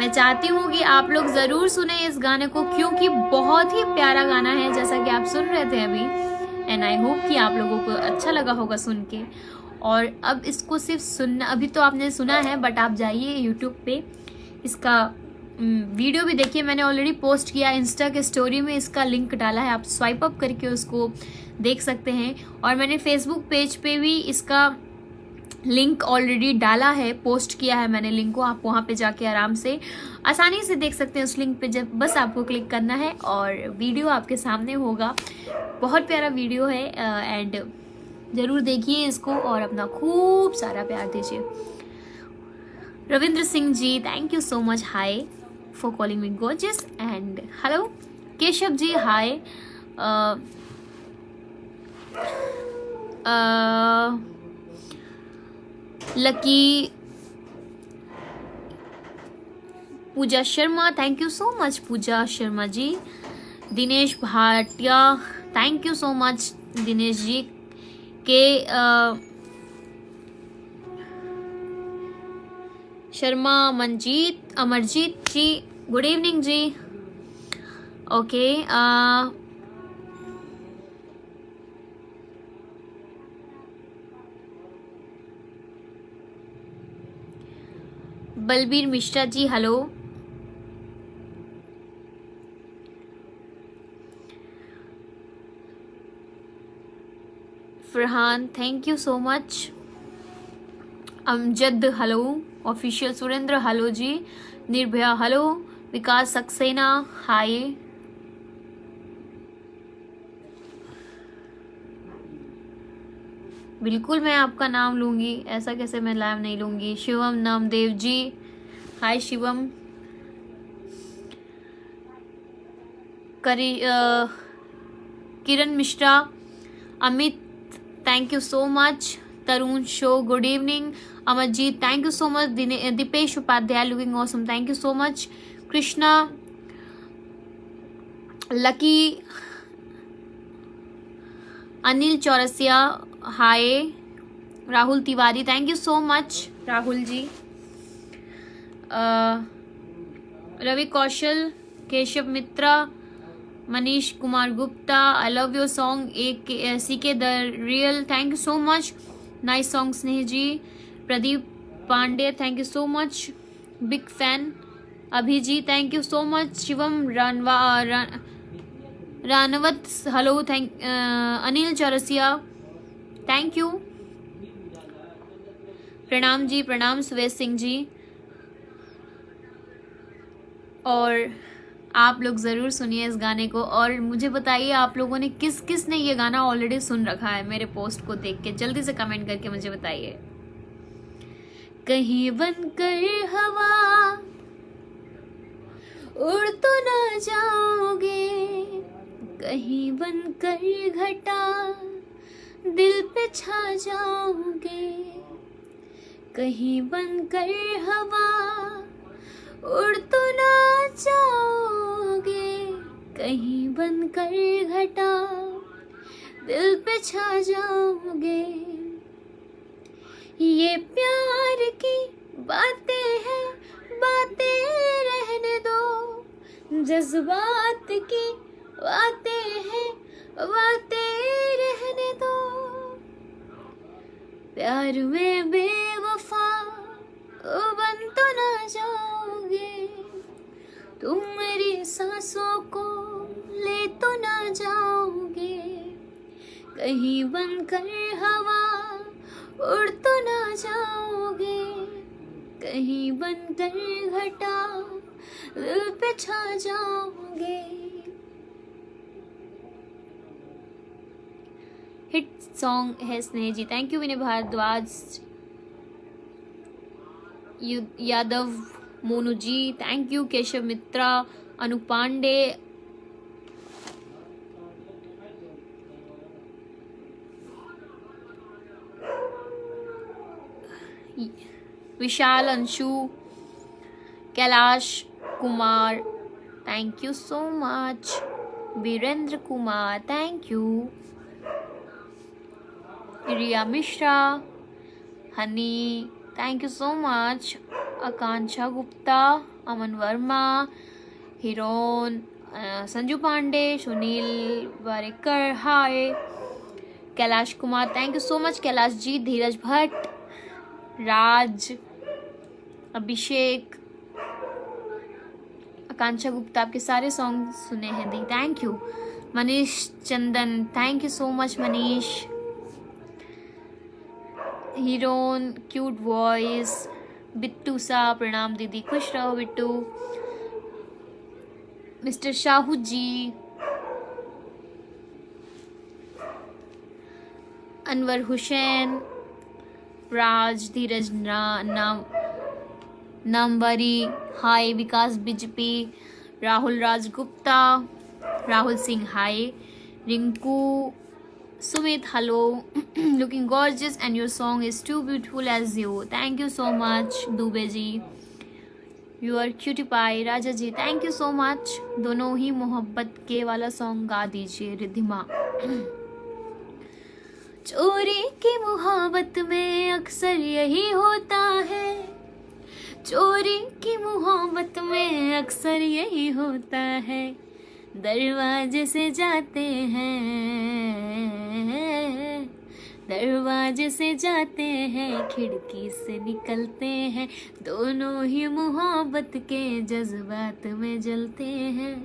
मैं चाहती हूँ कि आप लोग ज़रूर सुने इस गाने को, क्योंकि बहुत ही प्यारा गाना है जैसा कि आप सुन रहे थे अभी। एंड आई होप कि आप लोगों को अच्छा लगा होगा सुन के। और अब इसको सिर्फ सुनना, अभी तो आपने सुना है, बट आप जाइए यूट्यूब पे इसका वीडियो भी देखिए। मैंने ऑलरेडी पोस्ट किया इंस्टा के स्टोरी में, इसका लिंक डाला है, आप स्वाइप अप करके उसको देख सकते हैं। और मैंने फेसबुक पेज पे भी इसका लिंक ऑलरेडी डाला है, पोस्ट किया है मैंने लिंक को। आप वहाँ पे जाके आराम से आसानी से देख सकते हैं उस लिंक पे, जब बस आपको क्लिक करना है और वीडियो आपके सामने होगा। बहुत प्यारा वीडियो है एंड ज़रूर देखिए इसको और अपना खूब सारा प्यार दीजिए। Ravindra Singh ji, thank you so much, hi for calling me gorgeous. And hello Keshav ji, hi. Lucky Pooja Sharma, thank you so much Pooja Sharma ji. Dinesh Bhatia, thank you so much Dinesh ji. K Sharma, Manjeet, Amarjeet ji, good evening ji. Okay, Balbir Mishra ji, hello. Farhan, thank you so much. Amjad, hello. Official Surendra, hello ji. Nirbhaya, hello. Vikas Saxena, hi. बिल्कुल मैं आपका नाम लूंगी, ऐसा कैसे मैं नाम नहीं लूंगी। Shivam Namdev ji, hi Shivam. Kiran Mishra, Amit, thank you so much. Tarun Shaw, good evening. Amarjeet, thank you so much. Deepesh Upadhyay, looking awesome, thank you so much. Krishna, Lucky, Anil Chaurasia, hi. Rahul Tiwari, thank you so much Rahul ji. Ravi Kaushal, Keshav Mitra, Manish Kumar Gupta, I love your song, एक CK the real, thank you so much, nice song Sneh ji. Pradeep Pandey, thank you so much, big fan. Abhi ji, thank you so much. Shivam Ranawat, hello, thank. Anil Chaurasia, thank you, प्रणाम जी, प्रणाम सुवेश सिंह जी। और आप लोग ज़रूर सुनिए इस गाने को और मुझे बताइए आप लोगों ने किस किस ने ये गाना ऑलरेडी सुन रखा है। मेरे पोस्ट को देख के जल्दी से कमेंट करके मुझे बताइए। कहीं बनकर हवा उड़ तो ना जाओगे, कहीं बनकर घटा दिल पे छा जाओगे, कहीं बनकर हवा उड़ तो ना जाओगे, कहीं बनकर घटा दिल पे छा जाओगे। ये प्यार की बातें हैं, बातें रहने दो, जज्बात की बातें हैं, बातें रहने दो। प्यार में बेवफा बन तो ना जाओगे, तुम मेरी सांसों को ले तो ना जाओगे, कहीं बनकर हवा उड़ तो ना जाओगे, कहीं बनकर घटा दिल पे छा जाओगे। हिट सॉन्ग है Sneh ji, thank you. Vinay Bhardwaj, Yadav, Monu ji, thank you. Keshav Mitra, Anu Pandey, Vishal, Anshu, Kailash Kumar, thank you so much. Virendra Kumar, thank you. Riya Mishra, Honey, thank you so much. Akanksha Gupta, Aman Verma, हिरोन, Sanju Pandey, Sunil Warekar, hi, Kailash Kumar, thank you so much Kailash ji, Dheeraj Bhatt, Raj, Abhishek, Akanksha Gupta, आपके सारे सॉन्ग सुने हैं दी, thank you. Manish Chandan, thank you so much Manish. हीरोन, क्यूट वॉइस, बिट्टू सा, प्रणाम दीदी, खुश रहो Bittu. Mister Sahu ji, Anwar Hussain, Raj, Dheeraj Namwari, hi, Vikas BJP, Rahul Raj Gupta, Rahul Singh, hi, Rinku, Sumit, hello, looking gorgeous and your song is too beautiful as you, thank you so much Dubey ji, you are cutie pie, Raja ji, thank you so much. दोनों ही मोहब्बत के वाला सॉन्ग गा दीजिए रिद्धिमा। चोरी की मोहब्बत में अक्सर यही होता है, चोरी की मोहब्बत में अक्सर यही होता है, दरवाजे से जाते हैं, दरवाजे से जाते हैं, खिड़की से निकलते हैं, दोनों ही मोहब्बत के जज्बात में जलते हैं,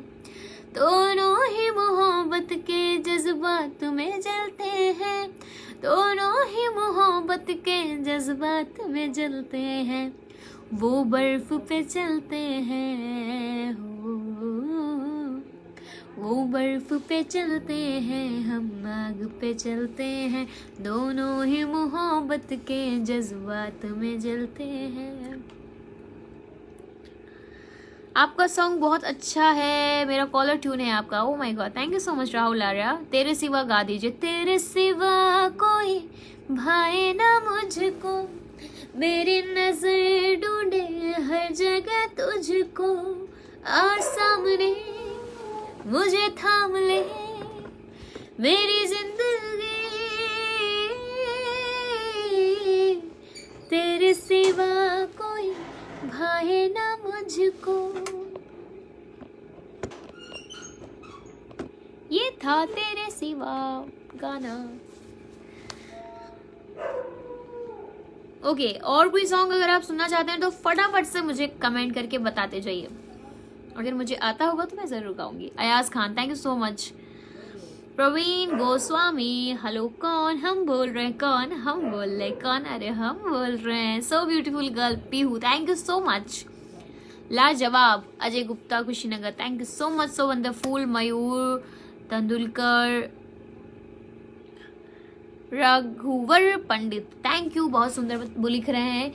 दोनों ही मोहब्बत के जज्बात में जलते हैं, दोनों ही मोहब्बत के जज्बात में जलते हैं, वो बर्फ पे चलते हैं, वो बर्फ पे चलते हैं, हम आग पे चलते हैं, दोनों ही मोहब्बत के जज्बात में जलते हैं। आपका सॉन्ग बहुत अच्छा है, मेरा कॉलर ट्यून है आपका, oh my God, thank you so much Rahul Arya. तेरे सिवा गा दीजिए। तेरे सिवा कोई भाए ना मुझको, मेरी नजर ढूंढे हर जगह तुझको, आ सामने मुझे थाम ले, मेरी जिंदगी तेरे सिवा कोई भाए ना मुझको। ये था तेरे सिवा गाना। ओके, और कोई सॉन्ग अगर आप सुनना चाहते हैं तो फटाफट से मुझे कमेंट करके बताते जाइए, अगर मुझे आता होगा तो मैं जरूर गाऊंगी। Ayaz Khan, thank you so much. Praveen Goswami, hello, कौन हम बोल रहे हैं, कौन हम बोल रहे हैं, कौन, अरे हम बोल रहे हैं, so beautiful girl Pihu, thank you so much. लाजवाब, Ajay Gupta, Kushinagar, thank you so much, so wonderful. Mayur Tendulkar, रघुवर पंडित, थैंक यू, बहुत सुंदर वो लिख रहे हैं।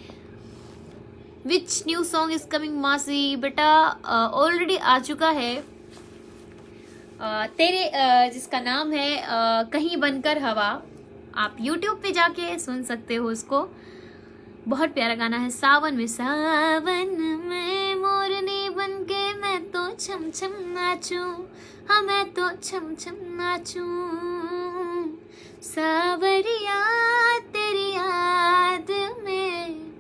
Which new song is coming मासी, बेटा ऑलरेडी आ चुका है, तेरे जिसका नाम है कहीं बनकर हवा, आप YouTube पे जाके सुन सकते हो उसको, बहुत प्यारा गाना है। सावन में, सावन में मोरनी बन के मैं तो छम छम नाचूं, हाँ मैं तो छम छम नाचूं, सावरिया तेरी याद में,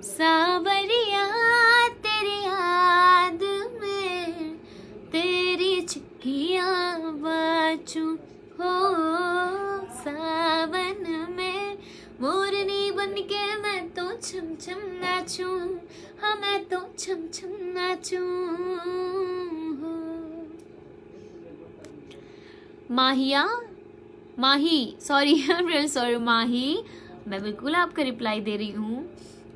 सावरिया तेरी याद में, तेरी चिट्ठियाँ बाचूं हो, सावन में मोरनी बन के मैं तो छम छम नाचूं, हाँ मैं तो छम छम नाचूं हो। माहिया, Mahi, sorry I am really sorry Mahi, मैं बिल्कुल आपका रिप्लाई दे रही हूँ।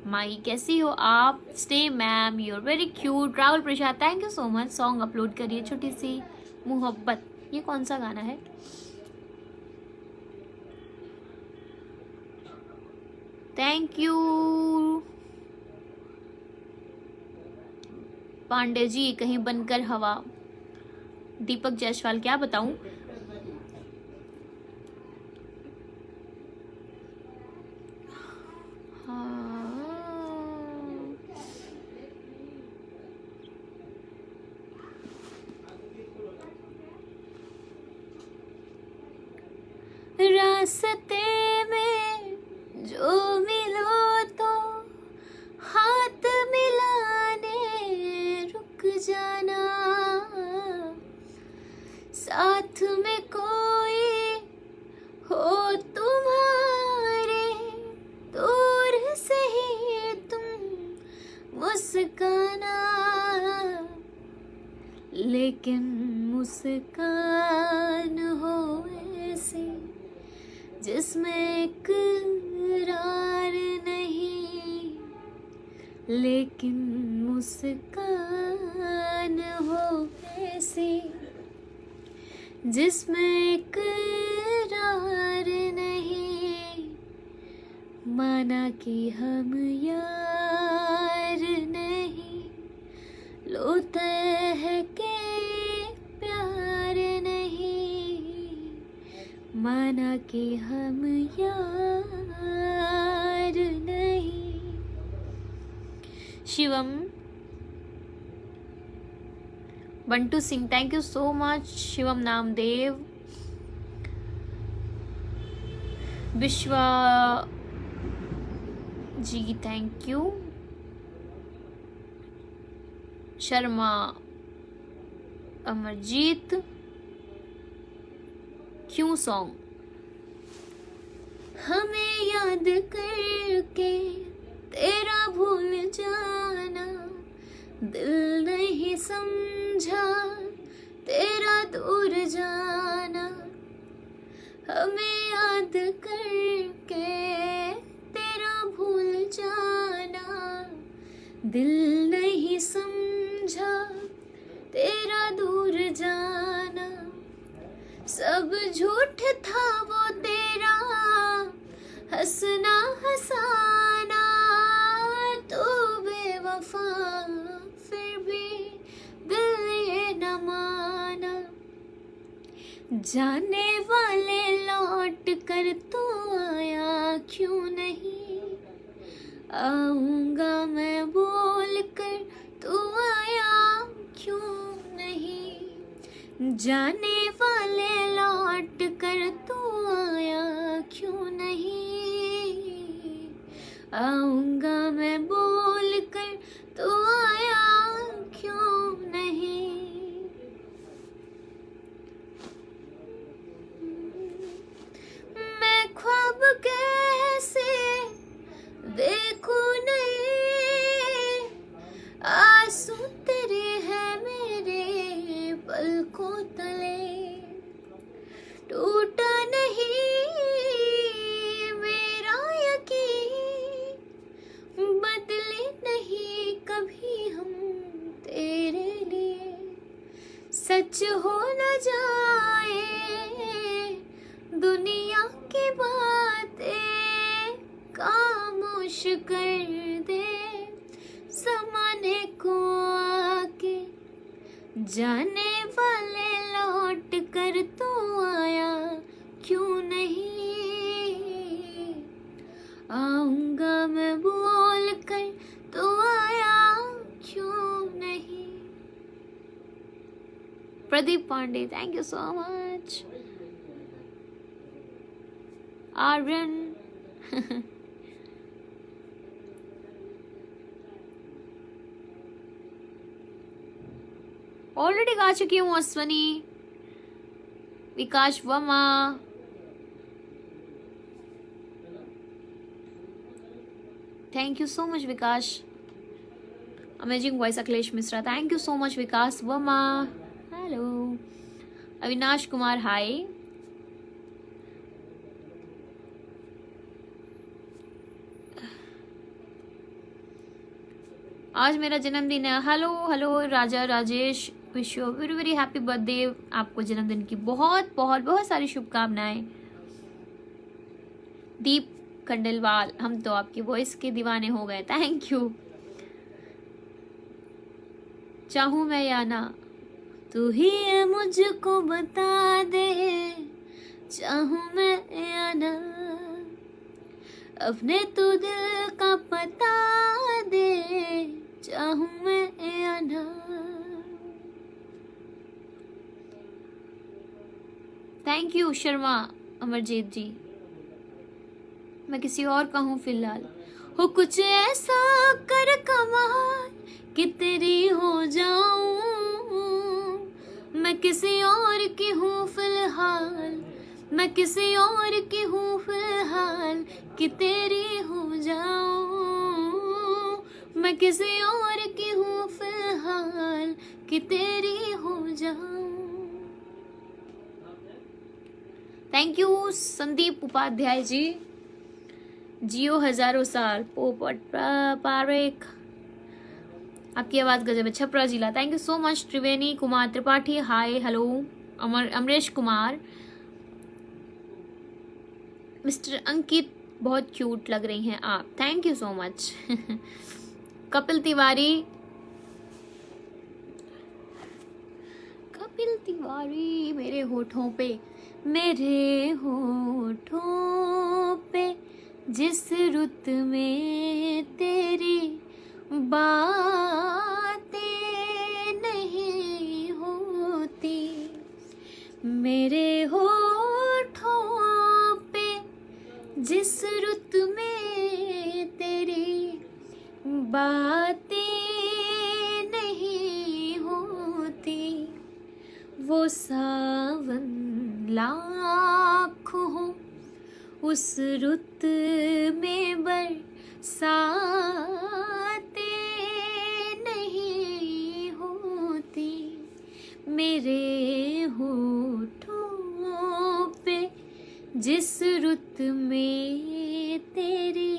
माही कैसी हो आप? Stay ma'am, you are very cute. Rahul Prasad, thank you so much. Song upload करिए, छोटी सी मोहब्बत, ये कौन सा गाना है? थैंक यू पांडे जी, कहीं बनकर हवा। दीपक जायसवाल, क्या बताऊं, रास्ते में जो मिलो तो हाथ में जाना, लेकिन मुस्कान हो ऐसी जिसमें इकरार नहीं, लेकिन मुस्कान हो ऐसी जिसमें इकरार नहीं, माना कि हम यार नहीं, लोते है के प्यार नहीं, माना कि हम यार नहीं। Shivam Bantu Singh, thank you so much. Shivam Namdev, विश्वा जी थैंक यू। शर्मा अमरजीत, क्यों सॉन्ग। हमें याद करके तेरा भूल जाना, दिल नहीं समझा तेरा दूर जाना, हमें याद करके तेरा भूल जाना, दिल नहीं समझा तेरा दूर जाना, सब झूठ था वो तेरा हंसना हंसाना, तो बेवफा फिर भी दिल ये न माना, जाने वाले लौट कर तो आया क्यों नहीं, आऊंगा मैं बोल कर तू आया क्यों नहीं, जाने वाले लौट कर तू आया क्यों नहीं, आऊंगा मैं बोल कर तू आया क्यों नहीं। मैं ख्वाब कैसे देखूं नहीं, आंसू तेरे हैं मेरे पलकों तले, टूटा नहीं मेरा यकीन, बदले नहीं कभी हम तेरे लिए, सच हो न जाए दुनिया की बातें, खामोश कर दे ज़माने को आके, जाने वाले लौट कर तो आया क्यों नहीं, आऊंगा मैं बोल कर तो आया क्यों नहीं। Pradeep Pandey, thank you so much. Aryan already गा चुकी हूँ। Ashwani, Vikas Verma, thank you so much Vikas. Amazing voice Akhilesh Mishra, thank you so much Vikas Verma. Hello Avinash Kumar, hi. आज मेरा जन्मदिन है। Hello hello Raja Rajesh, wish you very very happy birthday. आपको जन्मदिन की बहुत बहुत बहुत सारी शुभकामनाएं। दीप खंडेलवाल, हम तो आपकी वॉइस के दीवाने हो गए, थैंक यू। चाहूं मैं या ना तू ही है मुझको बता दे, चाहूं मैं या ना अपने तू दिल का पता दे, चाहूं मैं या ना। थैंक यू शर्मा अमरजीत जी। मैं किसी और का हूँ फिलहाल, हो कुछ ऐसा कर कमाल कि तेरी हो जाऊं, मैं किसी और की हूँ फिलहाल, मैं किसी और की हूँ फिलहाल कि तेरी हो जाऊं, मैं किसी और की हूँ कि तेरी हो जाऊं। Thank you Sandeep Upadhyay ji. जियो हजारों साल। पोपट पारेख, आपकी आवाज गजब है। छपरा जिला, thank you so much. Triveni Kumar Tripathi, hi hello. Amresh Kumar, mister Ankit, बहुत क्यूट लग रही हैं आप, thank you so much. Kapil Tiwari, Kapil Tiwari, मेरे होठों पे, मेरे होठों पे जिस रुत में तेरी बातें नहीं होती, मेरे होठों पे जिस रुत में तेरी बातें नहीं होती, वो सावन लाख हो उस रुत में बरसाते नहीं होती, मेरे होठों पे जिस रुत में तेरी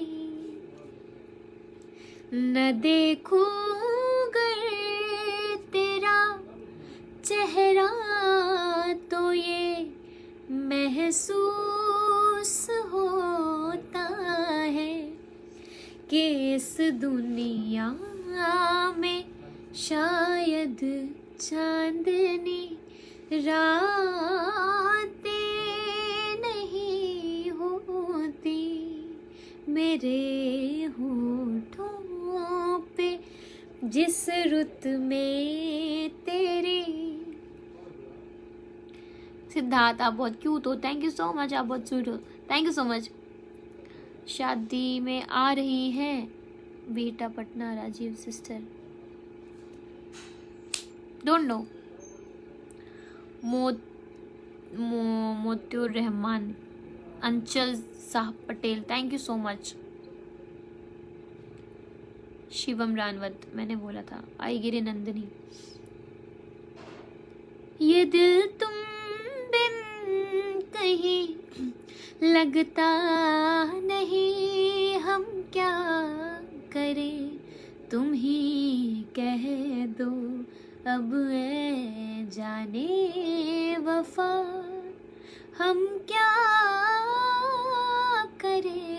न देखूं गर तेरा चेहरा तो ये महसूस होता है कि इस दुनिया में शायद चांदनी रातें नहीं होती, मेरे होठों पे जिस रुत में तेरी। सिद्धार्थ, आप बहुत क्यूट हो, थैंक यू सो मच। आप बहुत स्वीट हो, थैंक यू सो मच। शादी में आ रही हैं बेटा Patna, Rajeev sister, don't know. Motiur Rahman, Anchal साहब Patel, thank you so much. Shivam Ranawat, मैंने बोला था। आई गिरी नंदिनी, ये दिल तुम बिन कहीं लगता नहीं, हम क्या करें तुम ही कह दो अब ए जाने वफा, हम क्या करें।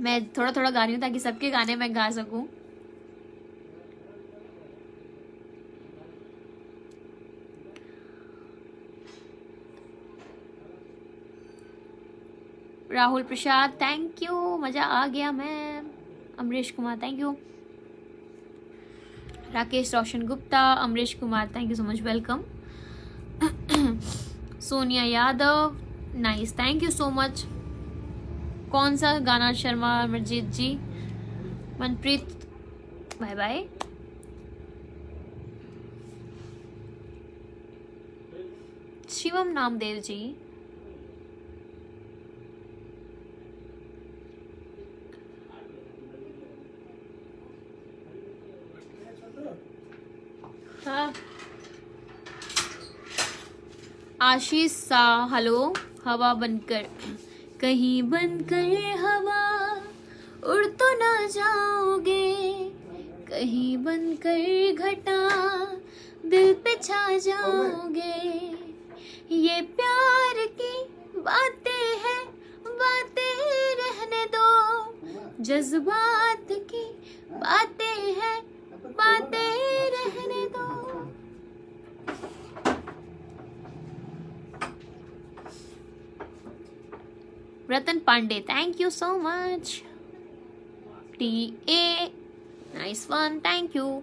मैं थोड़ा थोड़ा गा रही हूँ ताकि सबके गाने मैं गा सकूं। राहुल प्रसाद, थैंक यू, मजा आ गया ma'am. Amrish Kumar, thank you. Rakesh Roshan Gupta, Amrish Kumar, thank you so much, welcome. Sonia Yadav, nice, thank you so much. कौन सा गाना? शर्मा अमरजीत जी, मनप्रीत, बाय बाय। शिवम नामदेव जी, हाँ। आशीष सा, हेलो। हवा बनकर, कहीं बनकर हवा उड़ तो ना जाओगे, कहीं बनकर घटा दिल पे छा जाओगे, ये प्यार की बातें हैं, बातें रहने दो, जज्बात की बातें हैं, बातें रहने दो। Ratan Pandey, thank you so much. TA, nice one, thank you.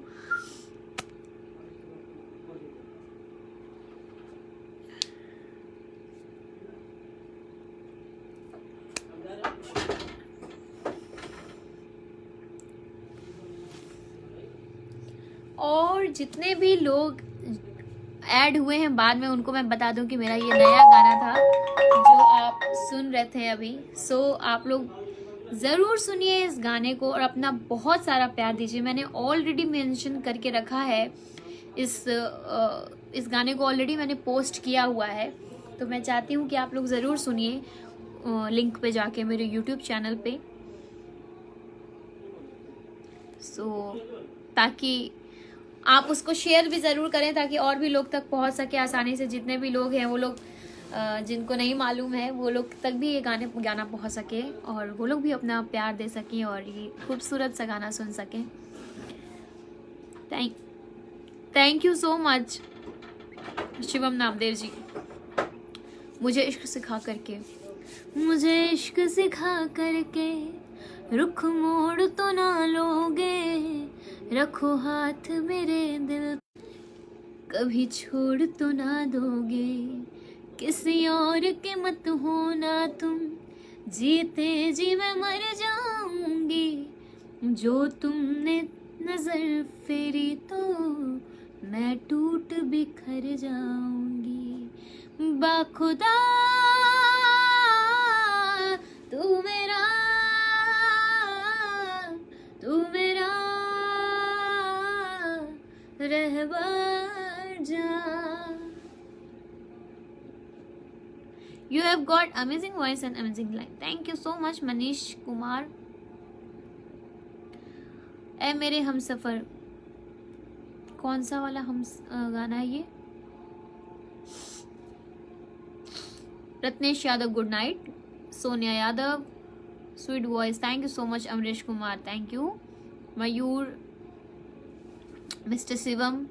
और जितने भी लोग ऐड हुए हैं बाद में उनको मैं बता दूं कि मेरा ये नया गाना था जो आप सुन रहे थे अभी। सो आप लोग ज़रूर सुनिए इस गाने को और अपना बहुत सारा प्यार दीजिए। मैंने ऑलरेडी मेंशन करके रखा है इस गाने को, ऑलरेडी मैंने पोस्ट किया हुआ है, तो मैं चाहती हूँ कि आप लोग ज़रूर सुनिए लिंक पे जाके मेरे यूट्यूब चैनल पे, ताकि आप उसको शेयर भी ज़रूर करें ताकि और भी लोग तक पहुंच सके आसानी से। जितने भी लोग हैं वो लोग जिनको नहीं मालूम है वो लोग तक भी ये गाना पहुंच सके और वो लोग भी अपना प्यार दे सकें और ये खूबसूरत सा गाना सुन सकें। Thank you so much Shivam Namdev ji. मुझे इश्क सिखा करके रुख मोड़ तो ना लोगे, रखो हाथ मेरे दिल, कभी छोड़ तो ना दोगे, किसी और के मत होना तुम, जीते जी मैं मर जाऊंगी, जो तुमने नजर फेरी तो मैं टूट बिखर जाऊंगी, बाखुदा तू मेरा रहबर जा। You have got amazing voice and amazing line. Thank you so much Manish Kumar. ए मेरे हम सफर, कौन सा वाला हम गाना है ये? Ratnesh Yadav good night, Sonia Yadav sweet voice, thank you so much Amrish Kumar, thank you Mayur, mister Shivam,